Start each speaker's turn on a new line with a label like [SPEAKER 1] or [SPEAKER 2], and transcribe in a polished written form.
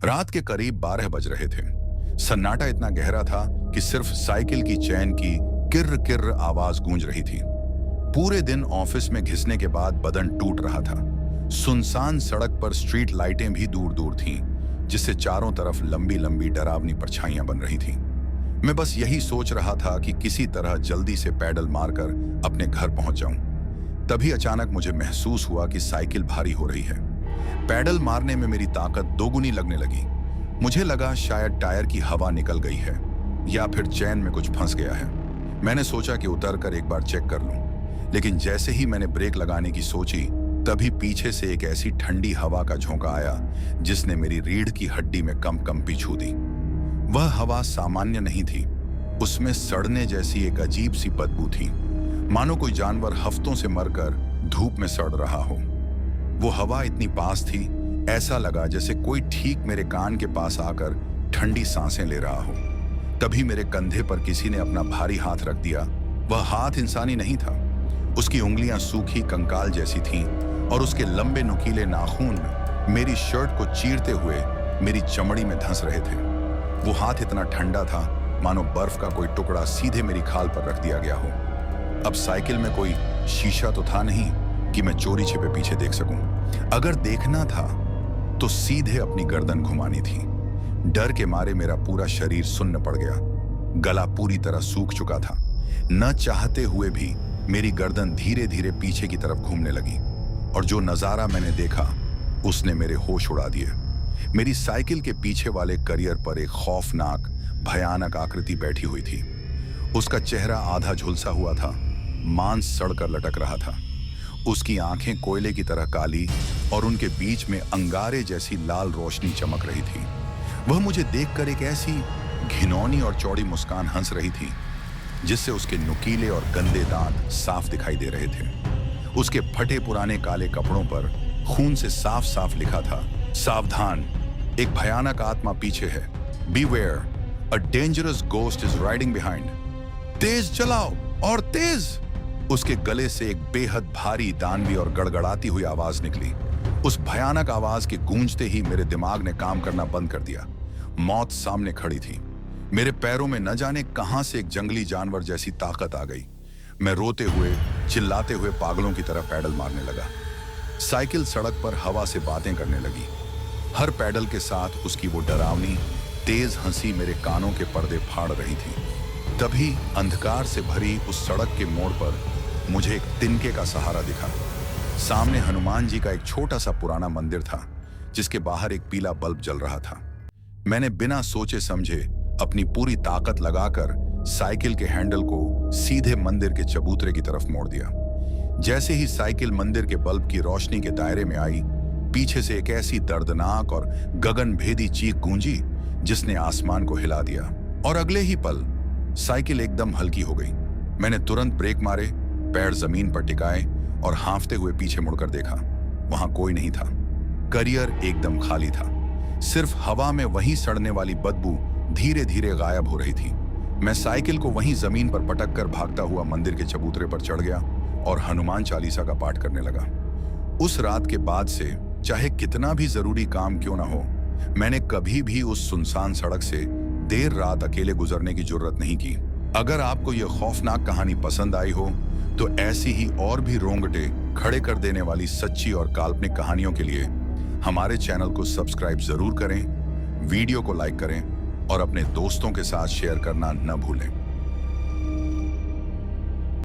[SPEAKER 1] रात के करीब 12 बज रहे थे। सन्नाटा इतना गहरा था कि सिर्फ साइकिल की चैन की किर्र किर्र आवाज गूंज रही थी। पूरे दिन ऑफिस में घिसने के बाद बदन टूट रहा था। सुनसान सड़क पर स्ट्रीट लाइटें भी दूर दूर थीं, जिससे चारों तरफ लंबी लंबी डरावनी परछाइयां बन रही थीं। मैं बस यही सोच रहा था कि किसी तरह जल्दी से पैडल मारकर अपने घर पहुंच जाऊं। तभी अचानक मुझे महसूस हुआ कि साइकिल भारी हो रही है। पैडल मारने में मेरी ताकत दोगुनी लगने लगी। मुझे लगा शायद टायर की हवा निकल गई है या फिर चैन में कुछ फंस गया है। मैंने सोचा कि उतरकर एक बार चेक कर लूं, लेकिन जैसे ही मैंने ब्रेक लगाने की सोची, तभी पीछे से एक ऐसी ठंडी हवा का झोंका आया जिसने मेरी रीढ़ की हड्डी में कंपी छू दी। वह हवा सामान्य नहीं थी, उसमें सड़ने जैसी एक अजीब सी बदबू थी, मानो कोई जानवर हफ्तों से मरकर धूप में सड़ रहा हो। वो हवा इतनी पास थी, ऐसा लगा जैसे कोई ठीक मेरे कान के पास आकर ठंडी सांसें ले रहा हो। तभी मेरे कंधे पर किसी ने अपना भारी हाथ रख दिया। वह हाथ इंसानी नहीं था। उसकी उंगलियां सूखी कंकाल जैसी थीं और उसके लंबे नुकीले नाखून मेरी शर्ट को चीरते हुए मेरी चमड़ी में धंस रहे थे। वो हाथ इतना ठंडा था मानो बर्फ का कोई टुकड़ा सीधे मेरी खाल पर रख दिया गया हो। अब साइकिल में कोई शीशा तो था नहीं कि मैं चोरी छिपे पीछे देख सकूं। अगर देखना था तो सीधे अपनी गर्दन घुमानी थी। डर के मारे मेरा पूरा शरीर सुन्न पड़ गया। गला पूरी तरह सूख चुका था। न चाहते हुए भी मेरी गर्दन धीरे धीरे पीछे की तरफ घूमने लगी और जो नजारा मैंने देखा उसने मेरे होश उड़ा दिए। मेरी साइकिल के पीछे वाले करियर पर एक खौफनाक भयानक आकृति बैठी हुई थी। उसका चेहरा आधा झुलसा हुआ था, मांस सड़कर लटक रहा था। उसकी आंखें कोयले की तरह काली और उनके बीच में अंगारे जैसी लाल रोशनी चमक रही थी। वह मुझे देखकर एक ऐसी घिनौनी और चौड़ी मुस्कान हंस रही थी जिससे उसके नुकीले और गंदे दांत साफ दिखाई दे रहे थे। उसके फटे पुराने काले कपड़ों पर खून से साफ साफ लिखा था, सावधान, एक भयानक आत्मा पीछे है। Beware, a dangerous ghost is riding behind. तेज चलाओ और तेज। उसके गले से एक बेहद भारी, दानवी और गड़गड़ाती हुई आवाज निकली। उस भयानक आवाज के गूंजते ही मेरे दिमाग ने काम करना बंद कर दिया। मौत सामने खड़ी थी। मेरे पैरों में न जाने कहां से एक जंगली जानवर जैसी ताकत आ गई। मैं रोते हुए, चिल्लाते हुए पागलों की तरह पैडल मारने लगा। साइकिल सड़क पर हवा से बातें करने लगी। हर पैडल के साथ उसकी वो डरावनी, तेज हंसी मेरे कानों के पर्दे फाड़ रही थी। तभी अंधकार से भरी उस सड़क के मोड़ पर मुझे एक तिनके का सहारा दिखा। सामने हनुमान जी का एक छोटा सा पुराना मंदिर था जिसके बाहर एक पीला बल्ब जल रहा था। मैंने बिना सोचे समझे अपनी पूरी ताकत लगाकर साइकिल के हैंडल को सीधे मंदिर के चबूतरे की तरफ मोड़ दिया। जैसे ही साइकिल मंदिर के बल्ब की रोशनी के दायरे में आई, पीछे से एक ऐसी दर्दनाक और गगनभेदी चीख गूंजी जिसने आसमान को हिला दिया। और अगले ही पल साइकिल एकदम हल्की हो गई। मैंने तुरंत ब्रेक मारे, पैर जमीन पर टिकाए और हांफते हुए पीछे मुड़कर देखा। वहां कोई नहीं था। करियर एकदम खाली था। सिर्फ हवा में वही सड़ने वाली बदबू धीरे धीरे गायब हो रही थी। मैं साइकिल को वहीं जमीन पर पटक कर भागता हुआ मंदिर के चबूतरे पर चढ़ गया और हनुमान चालीसा का पाठ करने लगा। उस रात के बाद से चाहे कितना भी जरूरी काम क्यों ना हो, मैंने कभी भी उस सुनसान सड़क से देर रात अकेले गुजरने की जरूरत नहीं की। अगर आपको यह खौफनाक कहानी पसंद आई हो तो ऐसी ही और भी रोंगटे खड़े कर देने वाली सच्ची और काल्पनिक कहानियों के लिए हमारे चैनल को सब्सक्राइब जरूर करें, वीडियो को लाइक करें और अपने दोस्तों के साथ शेयर करना न भूलें।